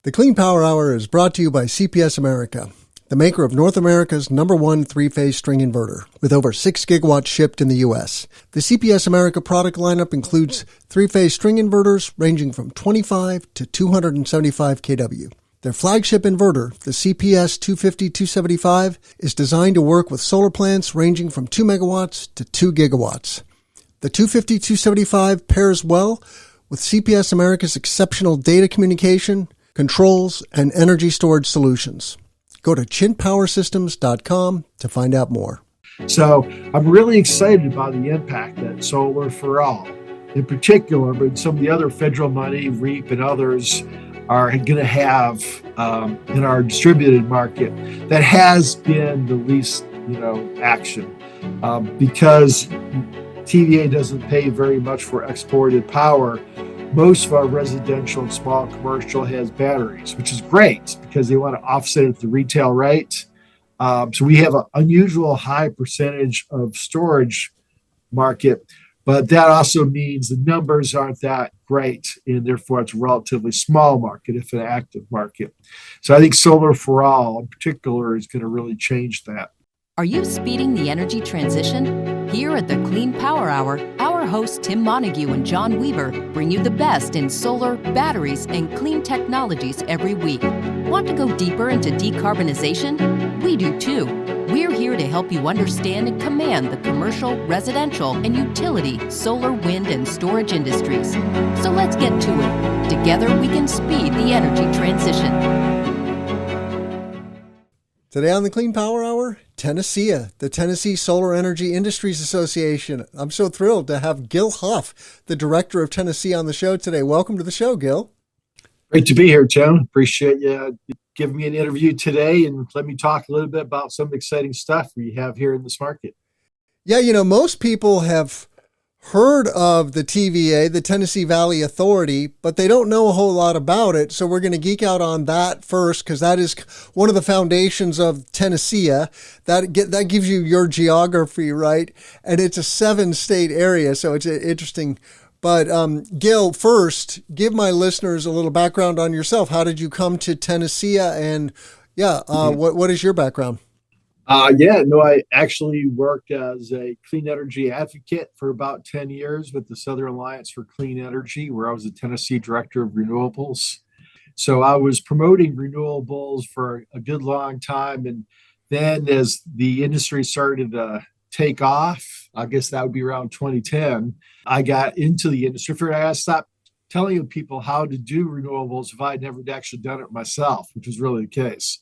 The Clean Power Hour is brought to you by CPS America, the maker of North America's #1 three-phase string inverter, with over 6 gigawatts shipped in the U.S. The CPS America product lineup includes three-phase string inverters ranging from 25 to 275 kW. Their flagship inverter, the CPS 250-275, is designed to work with solar plants ranging from 2 megawatts to 2 gigawatts. The 250-275 pairs well with CPS America's exceptional data communication, controls, and energy storage solutions. Go to chintpowersystems.com to find out more. So I'm really excited about the impact that Solar for All, in particular, but some of the other federal money, REAP and others, are going to have in our distributed market that has been the least, action because TVA doesn't pay very much for exported power. Most of our residential and small commercial has batteries, which is great because they want to offset at the retail rate. So we have an unusual high percentage of storage market, but that also means the numbers aren't that great, and therefore it's a relatively small market, if an active market. So I think Solar for All in particular is going to really change that. Are you speeding the energy transition? Here at the Clean Power Hour, our hosts Tim Montague and John Weaver bring you the best in solar, batteries, and clean technologies every week. Want to go deeper into decarbonization? We do too. We're here to help you understand and command the commercial, residential, and utility solar, wind, and storage industries. So let's get to it. Together we can speed the energy transition. Today on the Clean Power Hour, TenneSEIA, the Tennessee Solar Energy Industries Association. I'm so thrilled to have Gil Hough, the director of TenneSEIA, on the show today. Welcome to the show, Gil. Great to be here, Joan. Appreciate you giving me an interview today and let me talk a little bit about some exciting stuff we have here in this market. Yeah, most people have heard of the TVA, the Tennessee Valley Authority, but they don't know a whole lot about it. So we're going to geek out on that first, because that is one of the foundations of TenneSEIA. That gives you your geography, right? And it's a 7-state area, so it's interesting. But Gil, first, give my listeners a little background on yourself. How did you come to TenneSEIA? And what is your background? I actually worked as a clean energy advocate for about 10 years with the Southern Alliance for Clean Energy, where I was the Tennessee Director of Renewables. So I was promoting renewables for a good long time. And then as the industry started to take off, I guess that would be around 2010, I got into the industry. I got to stop telling people how to do renewables if I'd never actually done it myself, which was really the case.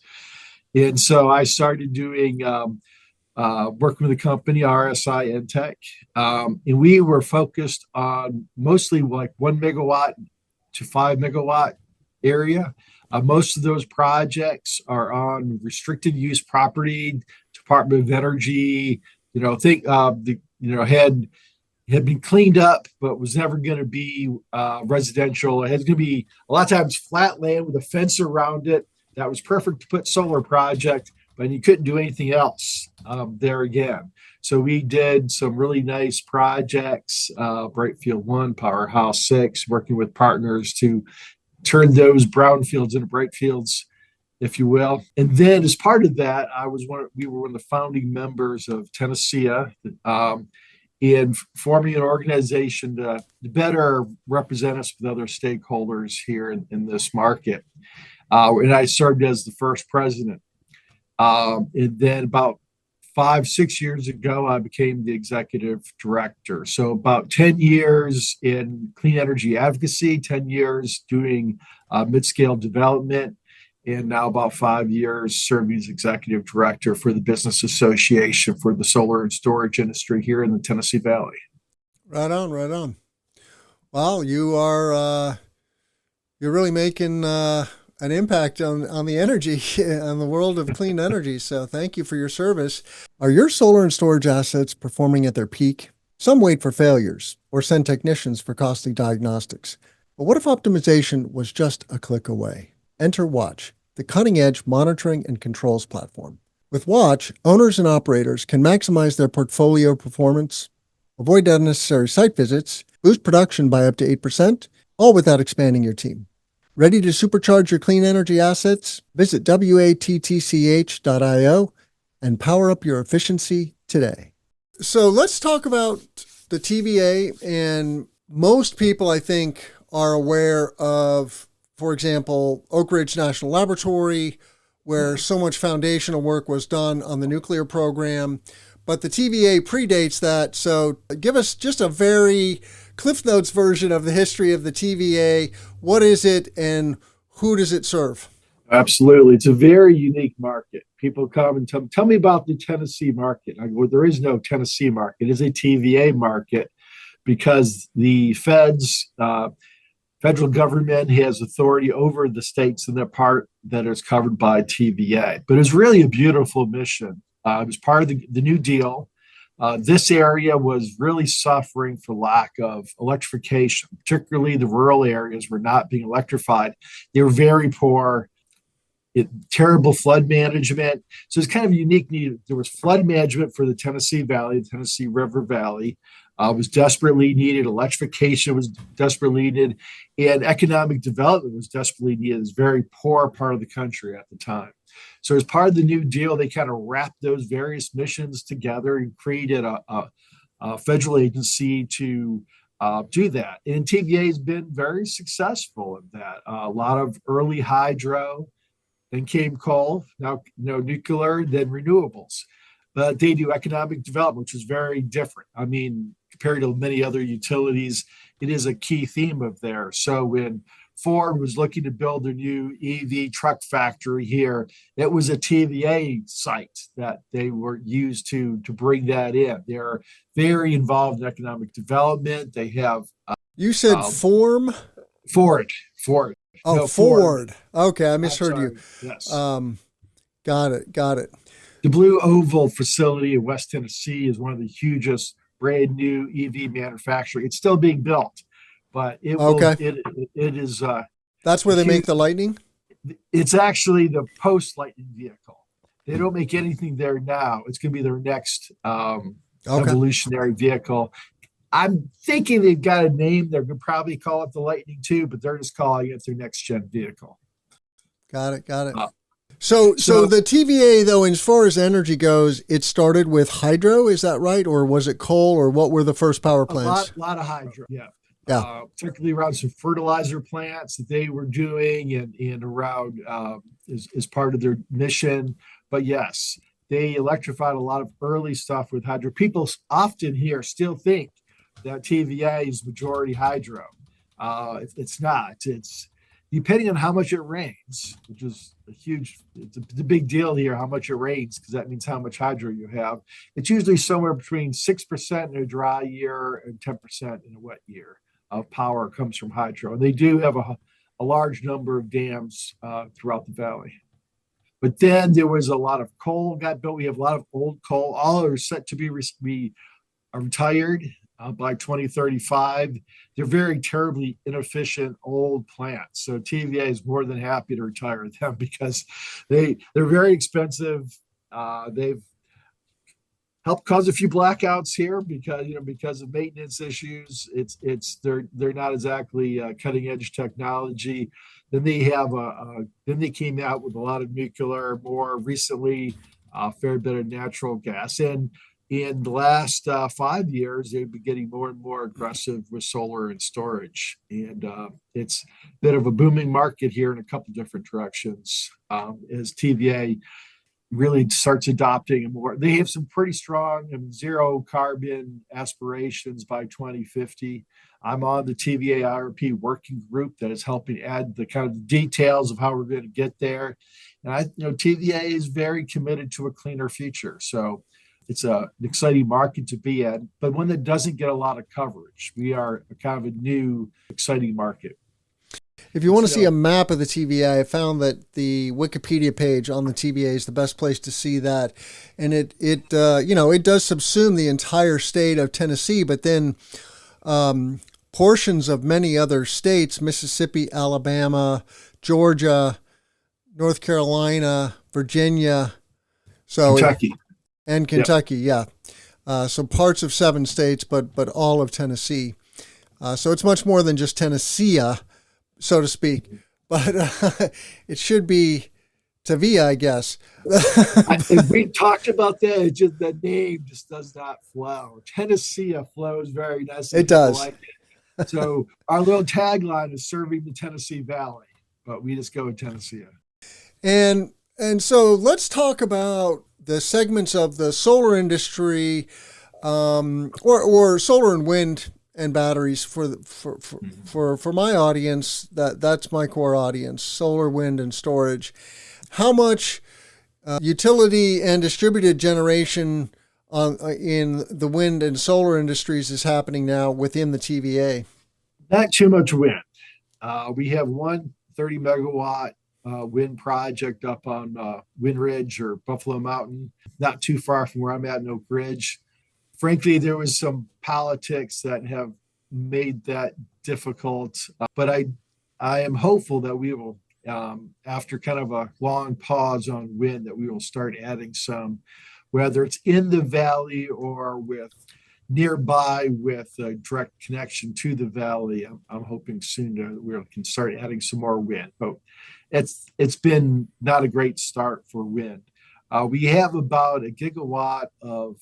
And so I started doing working with a company, RSI Entech, and we were focused on mostly like 1 megawatt to 5 megawatt area. Most of those projects are on restricted use property, Department of Energy. Had been cleaned up, but was never going to be residential. It was going to be a lot of times flat land with a fence around it. That was perfect to put solar project, but you couldn't do anything else there again. So we did some really nice projects, Brightfield 1, Powerhouse 6, working with partners to turn those brownfields into Brightfields, if you will. And then as part of that, we were one of the founding members of TenneSEIA in forming an organization to better represent us with other stakeholders here in this market. And I served as the first president. And then about 5-6 years ago, I became the executive director. So about 10 years in clean energy advocacy, 10 years doing mid-scale development, and now about 5 years serving as executive director for the Business Association for the solar and storage industry here in the Tennessee Valley. Right on, right on. Well, you're really making an impact on the energy, on the world of clean energy. So thank you for your service. Are your solar and storage assets performing at their peak? Some wait for failures or send technicians for costly diagnostics. But what if optimization was just a click away? Enter Watch, the cutting-edge monitoring and controls platform. With Watch, owners and operators can maximize their portfolio performance, avoid unnecessary site visits, boost production by up to 8%, all without expanding your team. Ready to supercharge your clean energy assets? Visit wattch.io and power up your efficiency today. So let's talk about the TVA. And most people, I think, are aware of, for example, Oak Ridge National Laboratory, where so much foundational work was done on the nuclear program. But the TVA predates that. So give us just a very Cliff Notes version of the history of the TVA. What is it and who does it serve? Absolutely. It's a very unique market. People come and tell me about the Tennessee market. I go, well, there is no Tennessee market. It is a TVA market because the federal government has authority over the states and the part that is covered by TVA. But it's really a beautiful mission. It was part of the New Deal. This area was really suffering for lack of electrification, particularly the rural areas were not being electrified. They were very poor, terrible flood management. So it's kind of a unique need. There was flood management for the Tennessee Valley, the Tennessee River Valley. Was desperately needed. Electrification was desperately needed. And economic development was desperately needed. It was a very poor part of the country at the time. So as part of the New Deal, they kind of wrapped those various missions together and created a federal agency to do that. And TVA has been very successful in that. A lot of early hydro, then came coal, now nuclear, then renewables. But they do economic development, which is very different. I mean, compared to many other utilities, it is a key theme of theirs. So when Ford was looking to build their new EV truck factory here, it was a TVA site that they were used to bring that in. They're very involved in economic development. They have... You said Ford. Oh, no, Ford. Okay, I misheard you. Yes. Got it. The Blue Oval facility in West Tennessee is one of the hugest brand new EV manufacturing. It's still being built, but it is. That's where they make the Lightning? It's actually the post-Lightning vehicle. They don't make anything there now. It's going to be their next evolutionary vehicle. I'm thinking they've got a name. They're going to probably call it the Lightning 2, but they're just calling it their next-gen vehicle. Got it. So the TVA, though, as far as energy goes, it started with hydro, is that right? Or was it coal, or what were the first power plants? A lot of hydro, yeah. Particularly around some fertilizer plants that they were doing and around as part of their mission. But yes, they electrified a lot of early stuff with hydro. People often here still think that TVA is majority hydro. It's not. It's depending on how much it rains, which is it's a big deal here, how much it rains, because that means how much hydro you have. It's usually somewhere between 6% in a dry year and 10% in a wet year of power comes from hydro. And they do have a large number of dams throughout the valley. But then there was a lot of coal got built. We have a lot of old coal. All are set to be retired by 2035. They're very terribly inefficient old plants. So TVA is more than happy to retire them because they're very expensive. They've helped cause a few blackouts here because of maintenance issues. They're not exactly cutting edge technology. Then they have then they came out with a lot of nuclear. More recently, a fair bit of natural gas. And in the last 5 years, they've been getting more and more aggressive with solar and storage. And it's a bit of a booming market here in a couple different directions as TVA really starts adopting more. They have some pretty strong zero carbon aspirations by 2050. I'm on the TVA IRP working group that is helping add the kind of details of how we're going to get there. And TVA is very committed to a cleaner future. So it's an exciting market to be in, but one that doesn't get a lot of coverage. We are kind of a new, exciting market. If you want to see a map of the TVA, I found that the Wikipedia page on the TVA is the best place to see that. And it does subsume the entire state of Tennessee, but then portions of many other states, Mississippi, Alabama, Georgia, North Carolina, Virginia. Kentucky. And Kentucky, yeah. So parts of 7 states, but all of Tennessee. So it's much more than just TenneSEIA, so to speak. but it should be TVA, I guess. We talked about that. It's just the name just does not flow. TenneSEIA flows very nicely. It People does. like it. So our little tagline is serving the Tennessee Valley, but we just go with TenneSEIA. And so let's talk about the segments of the solar industry, or solar and wind and batteries for my audience. That's my core audience: solar, wind, and storage. How much utility and distributed generation in the wind and solar industries is happening now within the TVA? Not too much wind. We have one 30 megawatt wind project up on Wind Ridge or Buffalo Mountain, not too far from where I'm at in Oak Ridge. Frankly, there was some politics that have made that difficult, but I am hopeful that we will, after kind of a long pause on wind, that we will start adding some, whether it's in the valley or with nearby with a direct connection to the valley. I'm hoping soon we can start adding some more wind, but it's been not a great start for wind. We have about a gigawatt of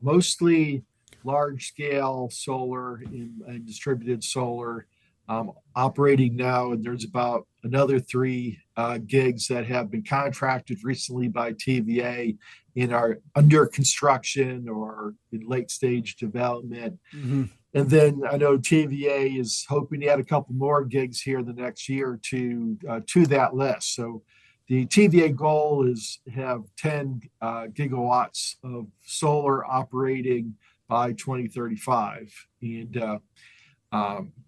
mostly large scale solar and distributed solar operating now, and there's about another 3 gigs that have been contracted recently by TVA in our under construction or in late stage development. Mm-hmm. And then I know TVA is hoping to add a couple more gigs here in the next year to that list. So the TVA goal is have 10 gigawatts of solar operating by 2035. And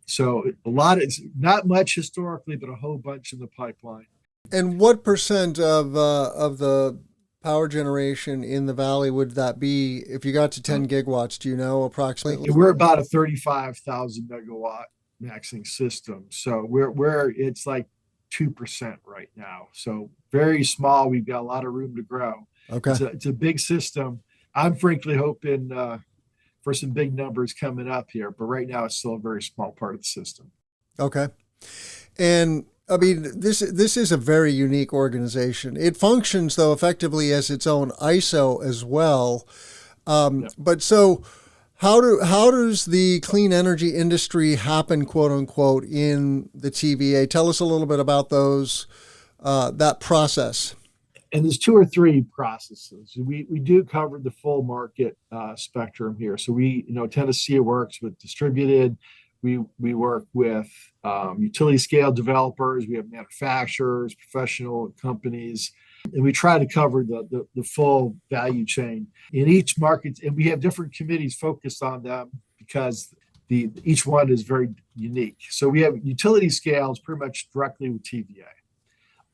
so a lot, it's not much historically, but a whole bunch in the pipeline. And what percent of the power generation in the valley would that be if you got to 10 gigawatts? Do you know approximately? We're about a 35,000 megawatt maxing system. So we're it's like 2% right now. So very small. We've got a lot of room to grow. Okay. It's a big system. I'm frankly hoping for some big numbers coming up here, but right now it's still a very small part of the system. Okay. And I mean, this is a very unique organization. It functions, though, effectively as its own ISO as well. But so how does the clean energy industry happen, quote unquote, in the TVA? Tell us a little bit about that process. And there's 2 or 3 processes. We do cover the full market spectrum here. So TenneSEIA works with distributed. We work with utility scale developers. We have manufacturers, professional companies, and we try to cover the full value chain in each market. And we have different committees focused on them because each one is very unique. So we have utility scales pretty much directly with TVA.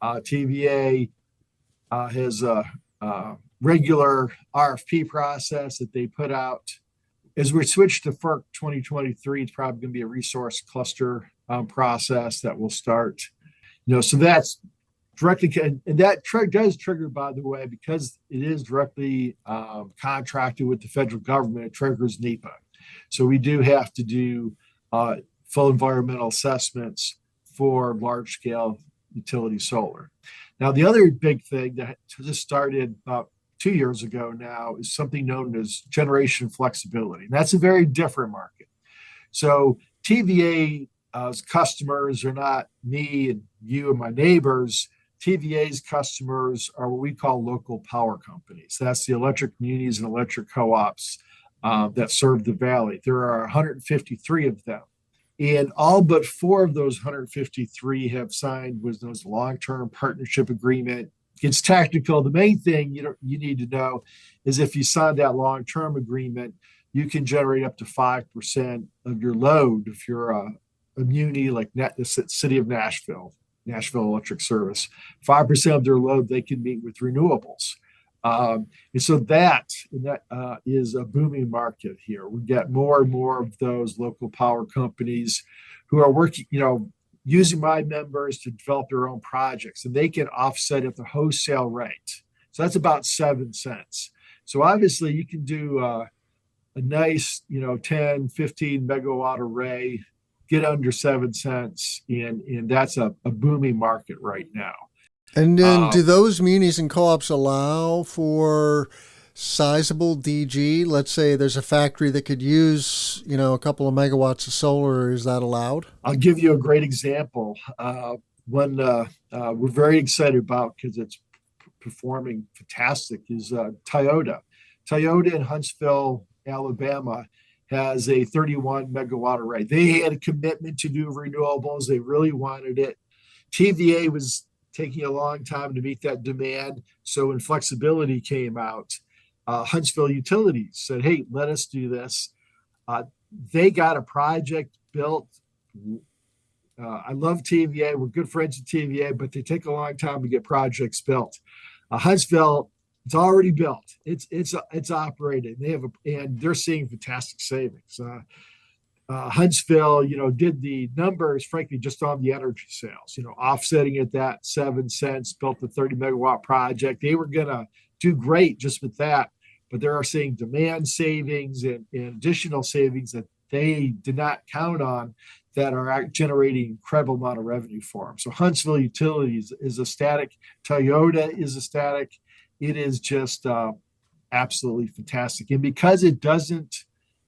TVA has a regular RFP process that they put out. As we switch to FERC 2023, it's probably going to be a resource cluster process that will start. So that's directly, and that does trigger, by the way, because it is directly contracted with the federal government, it triggers NEPA. So we do have to do full environmental assessments for large scale utility solar. Now, the other big thing that just started about 2 years ago now is something known as generation flexibility. And that's a very different market. So TVA's customers are not me and you and my neighbors. TVA's customers are what we call local power companies. That's the electric communities and electric co-ops that serve the valley. There are 153 of them. And all but 4 of those 153 have signed with those long-term partnership agreement. It's technical. The main thing you need to know is if you sign that long-term agreement, you can generate up to 5% of your load if you're a muni like the city of Nashville Electric Service. 5% of their load they can meet with renewables. And so that is a booming market here. We get more and more of those local power companies who are working, using my members to develop their own projects, and they can offset at the wholesale rate. So that's about 7 cents. So obviously you can do a nice, 10, 15 megawatt array get under 7 cents, and that's a booming market right now. And then do those munis and co-ops allow for sizable DG? Let's say there's a factory that could use, a couple of megawatts of solar. Is that allowed? I'll give you a great example. One we're very excited about because it's performing fantastic is Toyota. Toyota in Huntsville, Alabama, has a 31 megawatt array. They had a commitment to do renewables. They really wanted it. TVA was taking a long time to meet that demand. So when flexibility came out, Huntsville Utilities said, hey, let us do this. They got a project built. I love TVA. We're good friends with TVA, but they take a long time to get projects built. Huntsville, it's already built. It's operating. And they're seeing fantastic savings. Huntsville, did the numbers, frankly, just on the energy sales, offsetting at that 7 cents, built the 30 megawatt project. They were going to do great just with that, but they are seeing demand savings and additional savings that they did not count on that are generating incredible amount of revenue for them. So Huntsville Utilities is ecstatic. Toyota is ecstatic. It is just absolutely fantastic. And because it doesn't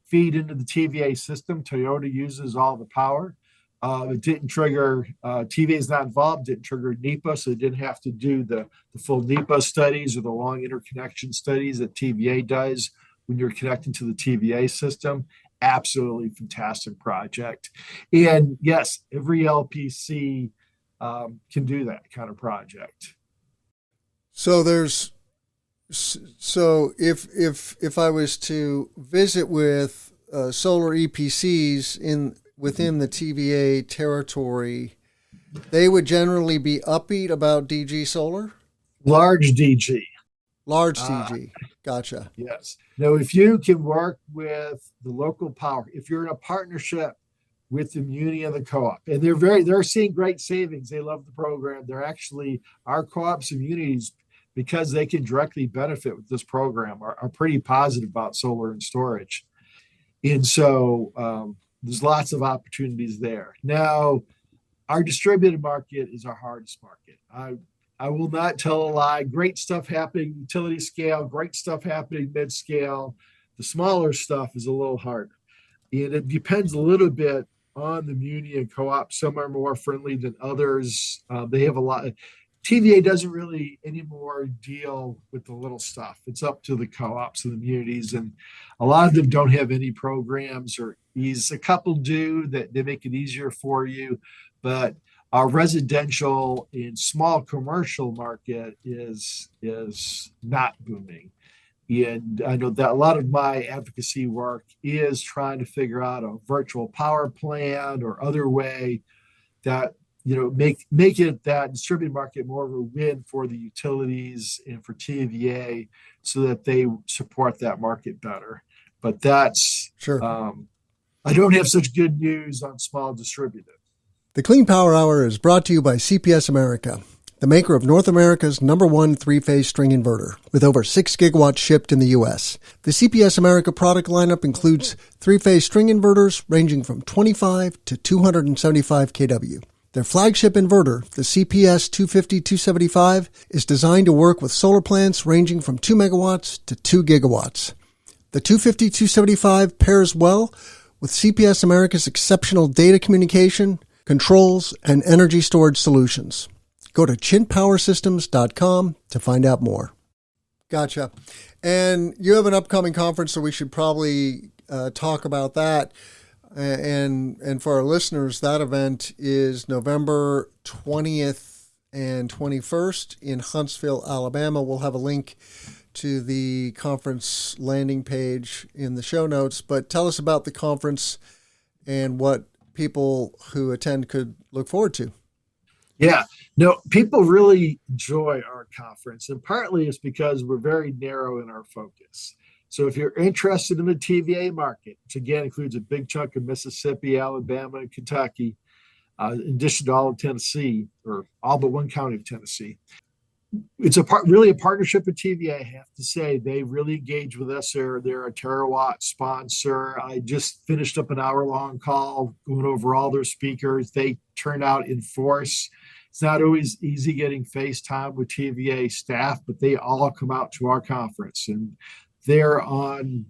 feed into the TVA system, Toyota uses all the power. It didn't trigger, TVA is not involved, didn't trigger NEPA, so they didn't have to do the full NEPA studies or the long interconnection studies that TVA does when you're connecting to the TVA system. Absolutely fantastic project. And yes, every LPC can do that kind of project. So if I was to visit with solar EPCs within the TVA territory, they would generally be upbeat about DG solar? Large DG. Large DG. Gotcha. Yes. Now, if you can work with the local power, if you're in a partnership with the muni and the co-op, and they're seeing great savings. They love the program. They're actually, our co-ops and munis, because they can directly benefit with this program, are pretty positive about solar and storage. And so there's lots of opportunities there. Now, our distributed market is our hardest market. I will not tell a lie. Great stuff happening utility scale, great stuff happening mid scale. The smaller stuff is a little harder. And it depends a little bit on the muni and co-op. Some are more friendly than others. They have a lot. TVA doesn't really anymore deal with the little stuff. It's up to the co-ops and the communities, and a lot of them don't have any programs or ease. A couple do that they make it easier for you, but our residential and small commercial market is not booming. And I know that a lot of my advocacy work is trying to figure out a virtual power plant or other way that make it that distributed market more of a win for the utilities and for TVA so that they support that market better. But that's sure. I don't have such good news on small distributed. The Clean Power Hour is brought to you by CPS America, the maker of North America's #1 three-phase string inverter, with over 6 gigawatts shipped in the U.S. The CPS America product lineup includes three-phase string inverters ranging from 25 to 275 kW. Their flagship inverter, the CPS 250-275, is designed to work with solar plants ranging from 2 megawatts to 2 gigawatts. The 250-275 pairs well with CPS America's exceptional data communication, controls, and energy storage solutions. Go to chintpowersystems.com to find out more. Gotcha. And you have an upcoming conference, so we should probably talk about that. And for our listeners, that event is November 20th and 21st in Huntsville, Alabama. We'll have a link to the conference landing page in the show notes. But tell us about the conference and what people who attend could look forward to. Yeah, no, people really enjoy our conference, and partly it's because we're very narrow in our focus. So if you're interested in the TVA market, which again includes a big chunk of Mississippi, Alabama, and Kentucky, in addition to all of Tennessee, or all but one county of Tennessee, It's really a partnership with TVA. I have to say they really engage with us. They're a terawatt sponsor. I just finished up an hour-long call going over all their speakers. They turn out in force. It's not always easy getting FaceTime with TVA staff, but they all come out to our conference, and they're on.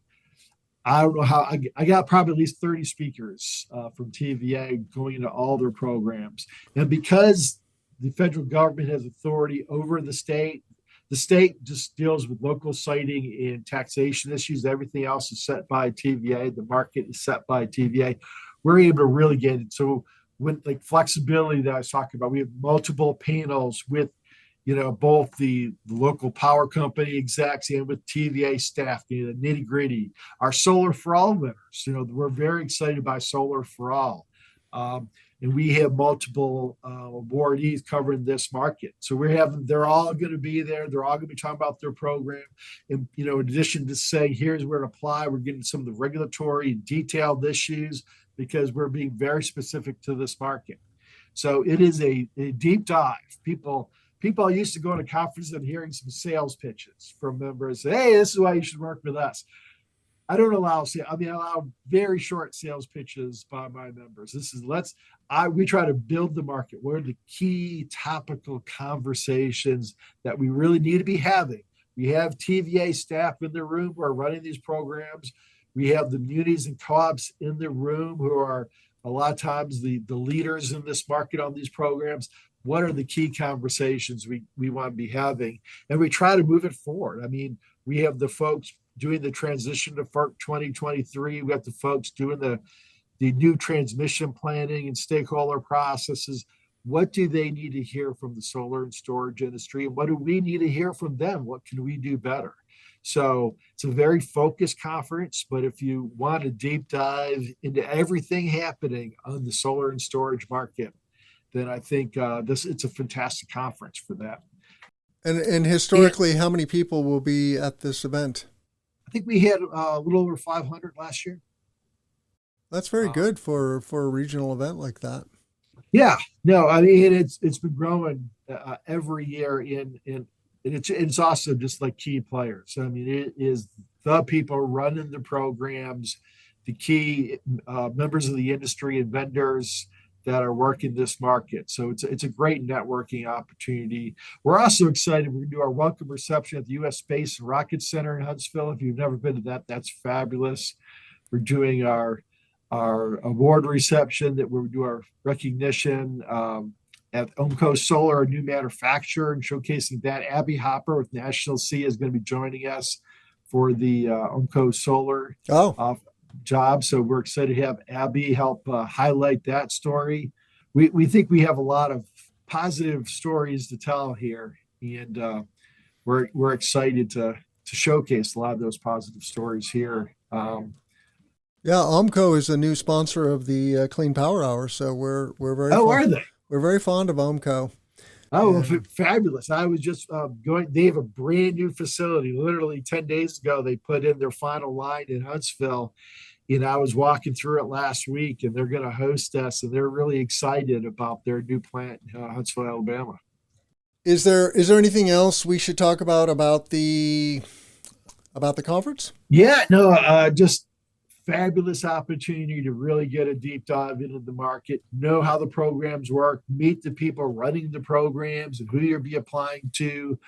I don't know how I got probably at least 30 speakers from TVA going into all their programs, and because the federal government has authority over the state. The state just deals with local siting and taxation issues. Everything else is set by TVA. The market is set by TVA. We're able to really get it. So with like flexibility that I was talking about, we have multiple panels with, both the local power company execs and with TVA staff, the nitty gritty. Our Solar for All winners, we're very excited by Solar for All. And we have multiple awardees covering this market. So they're all going to be there. They're all going to be talking about their program. And, in addition to saying, here's where to apply, we're getting some of the regulatory and detailed issues because we're being very specific to this market. So it is a deep dive. People are used to going to conferences and hearing some sales pitches from members. Hey, this is why you should work with us. I don't allow I allow very short sales pitches by my members. We try to build the market. What are the key topical conversations that we really need to be having? We have TVA staff in the room who are running these programs. We have the munis and co-ops in the room who are a lot of times the leaders in this market on these programs. What are the key conversations we want to be having? And we try to move it forward. We have the folks doing the transition to FERC 2023. We got the folks doing the new transmission planning and stakeholder processes. What do they need to hear from the solar and storage industry? And what do we need to hear from them? What can we do better? So it's a very focused conference, but if you want to deep dive into everything happening on the solar and storage market, then I think it's a fantastic conference for that. And historically, how many people will be at this event? I think we had a little over 500 last year. That's very good for a regional event like that. Yeah, no, it's been growing every year, and it's also just like key players. It is the people running the programs, the key members of the industry and vendors that are working this market. So it's a great networking opportunity. We're also excited. We're going to do our welcome reception at the U.S. Space and Rocket Center in Huntsville. If you've never been to that, that's fabulous. We're doing our award reception, that we'll do our recognition at Omco Solar, a new manufacturer, and showcasing that. Abby Hopper with TenneSEIA is going to be joining us for the Omco Solar job. So we're excited to have Abby help highlight that story. We think we have a lot of positive stories to tell here, and we're excited to showcase a lot of those positive stories here. OMCO is a new sponsor of the Clean Power Hour, so we're very. Are they? We're very fond of OMCO. Oh, well, fabulous. I was just going, they have a brand new facility. Literally 10 days ago, they put in their final line in Huntsville. I was walking through it last week, and they're going to host us, and they're really excited about their new plant in Huntsville, Alabama. Is there anything else we should talk about the conference? Yeah, no, just fabulous opportunity to really get a deep dive into the market, know how the programs work, meet the people running the programs and who you'll be applying to.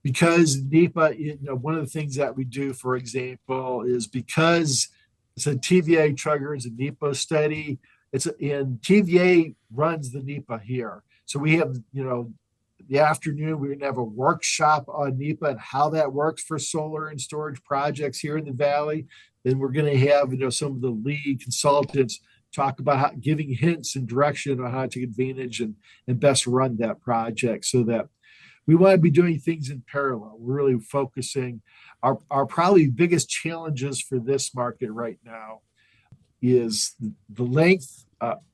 Because NEPA, one of the things that we do, for example, is because it's a TVA triggers a NEPA study. And TVA runs the NEPA here. So we have, the afternoon, we're going to have a workshop on NEPA and how that works for solar and storage projects here in the Valley. Then we're going to have, some of the lead consultants talk about giving hints and direction on how to take advantage and best run that project, so that we want to be doing things in parallel. We're really focusing. Our probably biggest challenges for this market right now is the length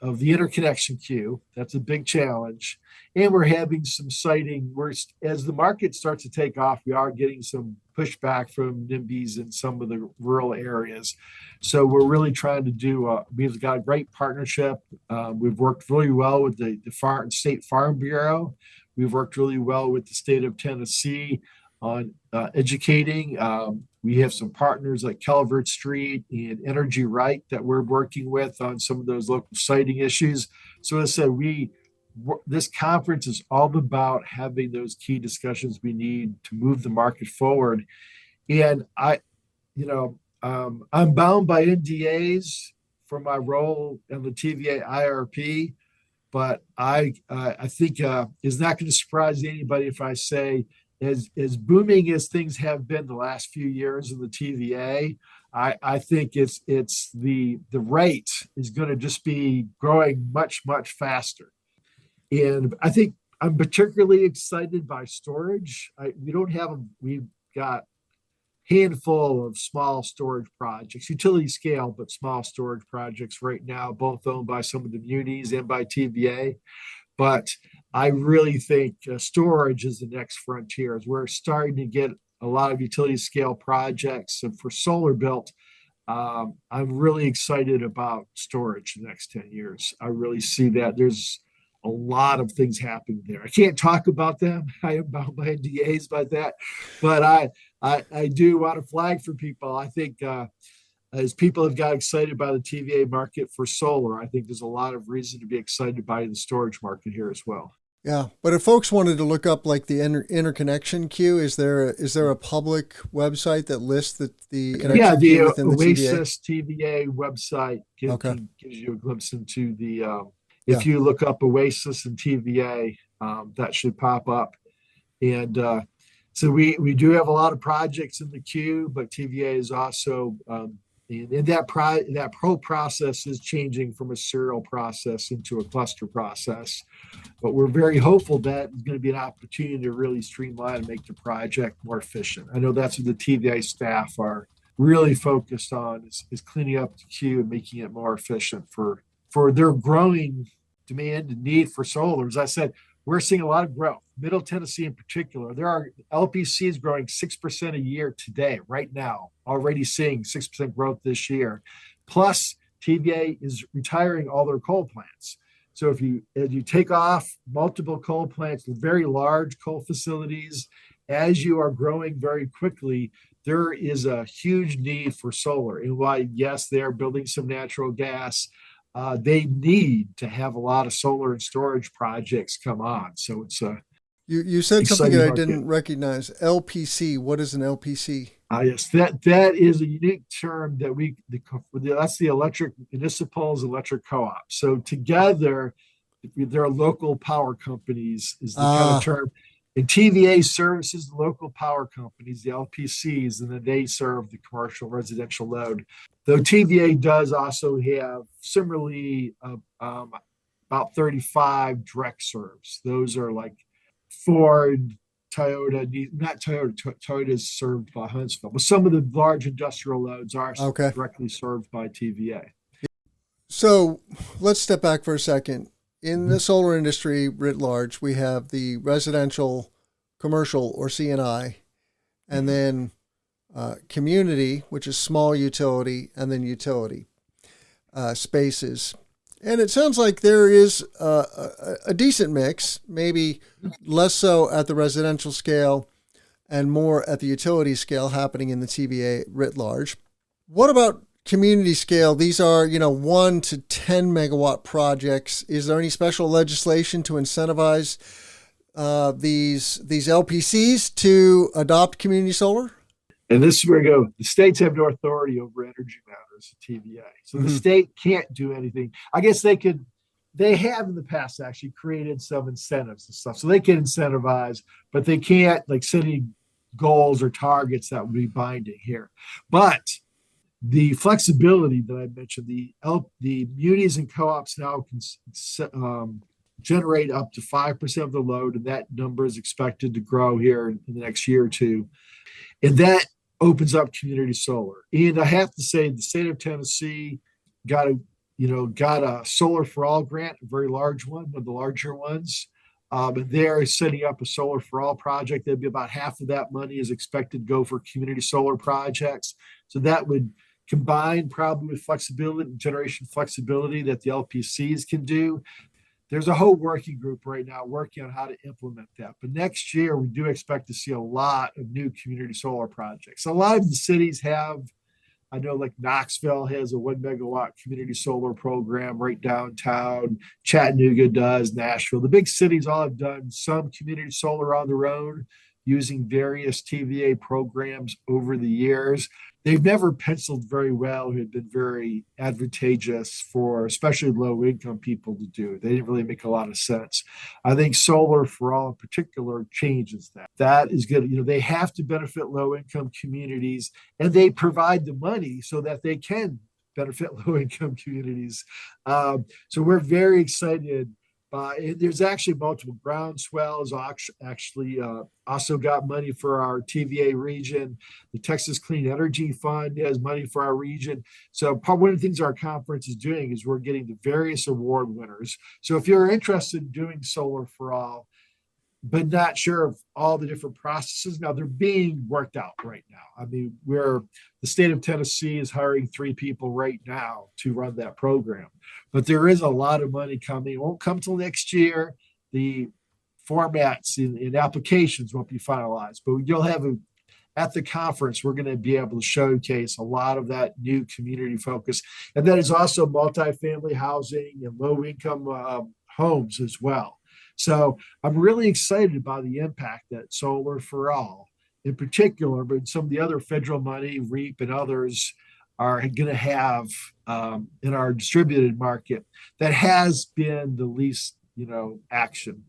of the interconnection queue. That's a big challenge. And we're having some siting where, as the market starts to take off, we are getting some pushback from NIMBYs in some of the rural areas. So we're really trying to do, we've got a great partnership. We've worked really well with the State Farm Bureau. We've worked really well with the state of Tennessee on educating. We have some partners like Calvert Street and Energy Right that we're working with on some of those local siting issues. So as I said, this conference is all about having those key discussions we need to move the market forward. And I'm bound by NDAs for my role in the TVA IRP, but I think it's not going to surprise anybody if I say, as booming as things have been the last few years in the TVA, I think it's the rate is going to just be growing much, much faster. And I think I'm particularly excited by storage. We've got handful of small storage projects, utility scale, but small storage projects right now, both owned by some of the munis and by TVA. But I really think storage is the next frontier. As we're starting to get a lot of utility scale projects, and for solar built, I'm really excited about storage the next 10 years. I really see that there's a lot of things happening there. I can't talk about them. I am bound by NDAs by that, but I do want to flag for people. I think as people have got excited by the TVA market for solar, I think there's a lot of reason to be excited by the storage market here as well. Yeah, but if folks wanted to look up like the interconnection queue, is there a public website that lists the the within the Oasis TVA website gives you a glimpse into the. If you look up Oasis and TVA, that should pop up. And so we do have a lot of projects in the queue, but TVA is also, and that pro process is changing from a serial process into a cluster process. But we're very hopeful that it's going to be an opportunity to really streamline and make the project more efficient. I know that's what the TVA staff are really focused on is cleaning up the queue and making it more efficient for their growing demand and need for solar. As I said, we're seeing a lot of growth. Middle Tennessee in particular, there are LPCs growing 6% a year today, right now, already seeing 6% growth this year. Plus, TVA is retiring all their coal plants. So as you take off multiple coal plants, very large coal facilities, as you are growing very quickly, there is a huge need for solar. And while, yes, they are building some natural gas, they need to have a lot of solar and storage projects come on. So it's a you said something that I didn't recognize. LPC. What is an LPC? Yes, that is a unique term that's the electric municipals, electric co-ops. So together, there are local power companies is the kind of term. And TVA services the local power companies, the LPCs, and then they serve the commercial residential load. Though TVA does also have similarly about 35 direct serves. Those are like Ford, Toyota, not Toyota. Toyota is served by Huntsville, but some of the large industrial loads are directly served by TVA. So let's step back for a second. In the solar industry writ large, we have the residential, commercial, or CNI, and then community, which is small utility, and then utility spaces. And it sounds like there is a decent mix, maybe less so at the residential scale and more at the utility scale happening in the TVA writ large. What about community scale? These are, 1 to 10 megawatt projects. Is there any special legislation to incentivize these LPCs to adopt community solar? And this is where we go. The states have no authority over energy matters at TVA. So the state can't do anything. I guess they have in the past actually created some incentives and stuff. So they can incentivize, but they can't set any goals or targets that would be binding here. But the flexibility that I mentioned, the munis and co-ops now can generate up to 5% of the load, and that number is expected to grow here in the next year or two. And that opens up community solar. And I have to say, the state of Tennessee got a Solar for All grant, a very large one, one of the larger ones. And they're setting up a Solar for All project. There'd be about half of that money is expected to go for community solar projects. So that would combine probably with flexibility, generation flexibility that the LPCs can do. there's a whole working group right now working on how to implement that. But next year, we do expect to see a lot of new community solar projects. A lot of the cities have, I know like Knoxville has a 1 megawatt community solar program right downtown. Chattanooga does, Nashville. The big cities all have done some community solar on their own using various TVA programs over the years. They've never penciled very well, have been very advantageous for especially low income people to do. They didn't really make a lot of sense. I think Solar for All in particular changes that. That is good. They have to benefit low income communities, and they provide the money so that they can benefit low income communities. So we're very excited. There's actually multiple groundswells. Actually, also got money for our TVA region. The Texas Clean Energy Fund has money for our region. So one of the things our conference is doing is we're getting the various award winners. So if you're interested in doing Solar for All, but not sure of all the different processes, now they're being worked out right now. I mean, the state of Tennessee is hiring 3 people right now to run that program. But there is a lot of money coming. It won't come till next year. The formats and applications won't be finalized, but you'll have at the conference, we're going to be able to showcase a lot of that new community focus. And that is also multifamily housing and low income homes as well. So I'm really excited about the impact that Solar for All in particular, but some of the other federal money, REAP and others are going to have in our distributed market that has been the least, action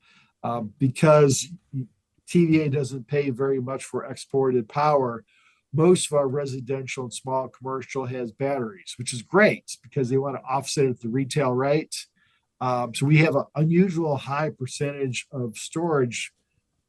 because TVA doesn't pay very much for exported power. Most of our residential and small commercial has batteries, which is great because they want to offset at the retail rate. So we have an unusual high percentage of storage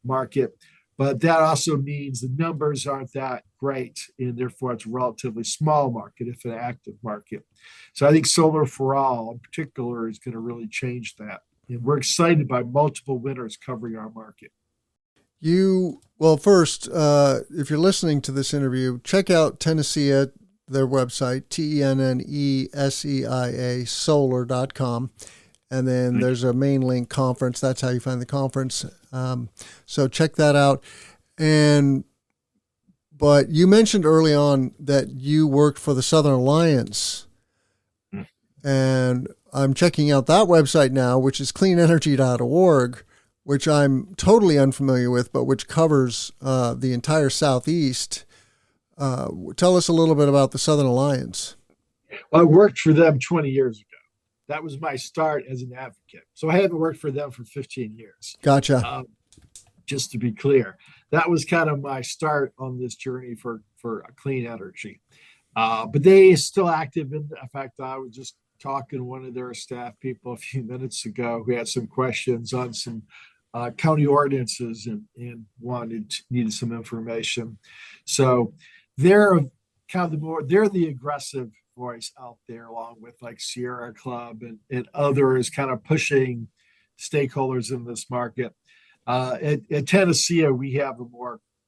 market, but that also means the numbers aren't that great, and therefore it's a relatively small market, if an active market. So I think Solar for All in particular is going to really change that. And we're excited by multiple winners covering our market. First, if you're listening to this interview, check out TenneSEIA, their website, TenneSEIA solar.com. And then there's a main link conference. That's how you find the conference. So check that out. But you mentioned early on that you worked for the Southern Alliance. And I'm checking out that website now, which is cleanenergy.org, which I'm totally unfamiliar with, but which covers the entire Southeast. Tell us a little bit about the Southern Alliance. Well, I worked for them 20 years ago. That was my start as an advocate. So I haven't worked for them for 15 years. Gotcha. Just to be clear, that was kind of my start on this journey for clean energy. But they are still active. In fact, I was just talking to one of their staff people a few minutes ago who had some questions on some county ordinances and needed some information. So they're kind of they're the aggressive voice out there, along with like Sierra Club and others kind of pushing stakeholders in this market. At TenneSEIA,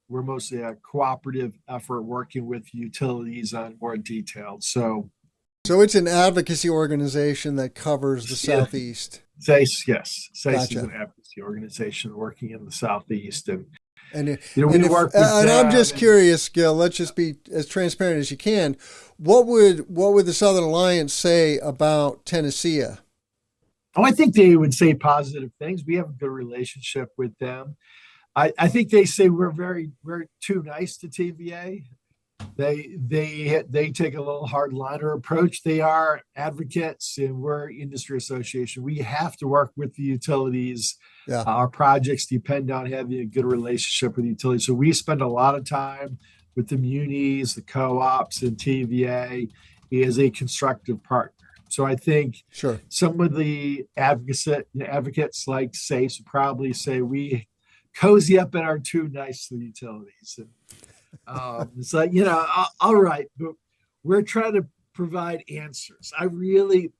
we're mostly a cooperative effort working with utilities on more detailed. So it's an advocacy organization that covers the Southeast. SACE Gotcha. is an advocacy organization working in the Southeast. I'm just curious, Gil, let's just be as transparent as you can. What would the Southern Alliance say about TenneSEIA? I think they would say positive things. We have a good relationship with them. I think they say we're too nice to TVA. They take a little hardliner approach. They are advocates, and we're industry association. We have to work with the utilities. Yeah. Our projects depend on having a good relationship with utilities. So we spend a lot of time with the munis, the co-ops, and TVA as a constructive partner. So I think some of the advocates like SACE would probably say we cozy up and are too nice to the utilities. And it's like, all right, but we're trying to provide answers. They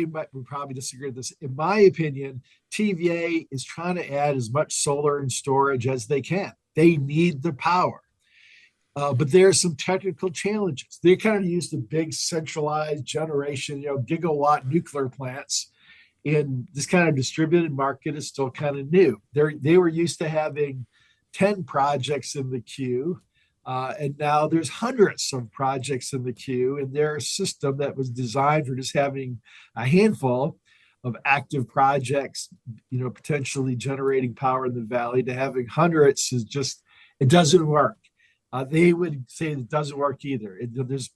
would probably disagree with this. In my opinion, TVA is trying to add as much solar and storage as they can. They need the power. But there are some technical challenges. They're kind of used to big centralized generation, gigawatt nuclear plants. And this kind of distributed market is still kind of new. They were used to having 10 projects in the queue, and now there's hundreds of projects in the queue. And their system that was designed for just having a handful of active projects, potentially generating power in the valley, to having hundreds is just, it doesn't work. They would say it doesn't work either. There's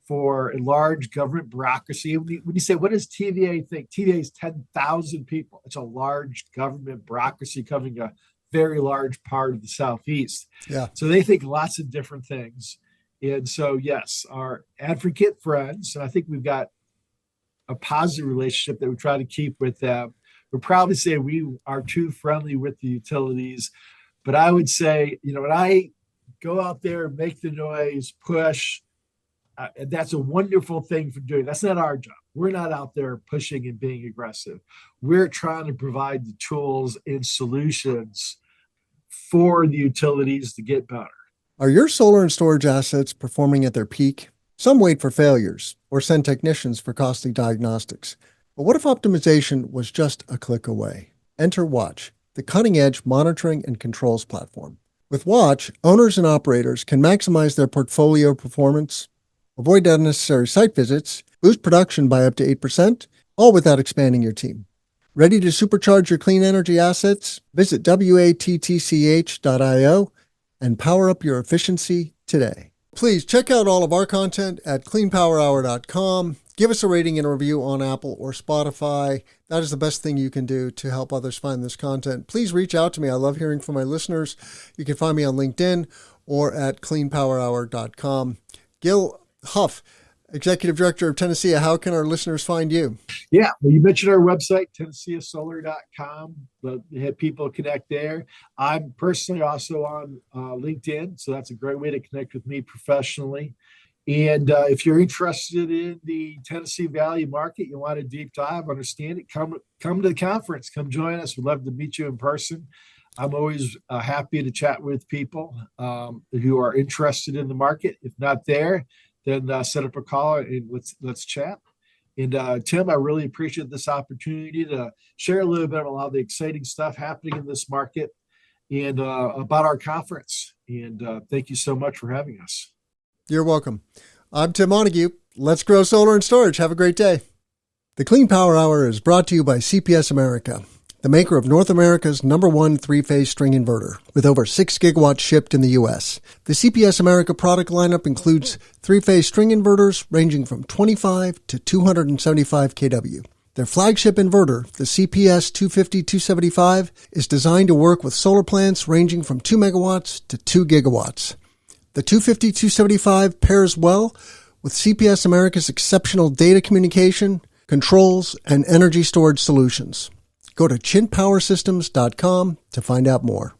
for a large government bureaucracy. When you say, what does TVA think? TVA is 10,000 people. It's a large government bureaucracy covering a very large part of the Southeast. Yeah. So they think lots of different things. And so, yes, our advocate friends, and I think we've got a positive relationship that we try to keep with them. We'll probably say we are too friendly with the utilities. But I would say, when I go out there, make the noise, push, and that's a wonderful thing for doing. That's not our job. We're not out there pushing and being aggressive. We're trying to provide the tools and solutions for the utilities to get better. Are your solar and storage assets performing at their peak? Some wait for failures or send technicians for costly diagnostics. But what if optimization was just a click away? Enter Watch, the cutting-edge monitoring and controls platform. With Watch, owners and operators can maximize their portfolio performance, avoid unnecessary site visits, boost production by up to 8%, all without expanding your team. Ready to supercharge your clean energy assets? Visit wattch.io and power up your efficiency today. Please check out all of our content at cleanpowerhour.com. Give us a rating and a review on Apple or Spotify. That is the best thing you can do to help others find this content. Please reach out to me. I love hearing from my listeners. You can find me on LinkedIn or at cleanpowerhour.com. Gil Hough, Executive Director of TenneSEIA. How can our listeners find you? Yeah, well, you mentioned our website, TenneSEIAsolar.com. Have people connect there. I'm personally also on LinkedIn, so that's a great way to connect with me professionally. And if you're interested in the Tennessee Valley market, you want a deep dive, understand it, come to the conference, come join us. We'd love to meet you in person. I'm always happy to chat with people who are interested in the market. If not there, then set up a call and let's chat. And Tim, I really appreciate this opportunity to share a little bit about all the exciting stuff happening in this market and about our conference. And thank you so much for having us. You're welcome. I'm Tim Montague. Let's grow solar and storage. Have a great day. The Clean Power Hour is brought to you by CPS America, the maker of North America's #1 three-phase string inverter, with over 6 gigawatts shipped in the U.S. The CPS America product lineup includes three-phase string inverters ranging from 25 to 275 kW. Their flagship inverter, the CPS 250-275, is designed to work with solar plants ranging from 2 megawatts to 2 gigawatts. The 250-275 pairs well with CPS America's exceptional data communication, controls, and energy storage solutions. Go to chintpowersystems.com to find out more.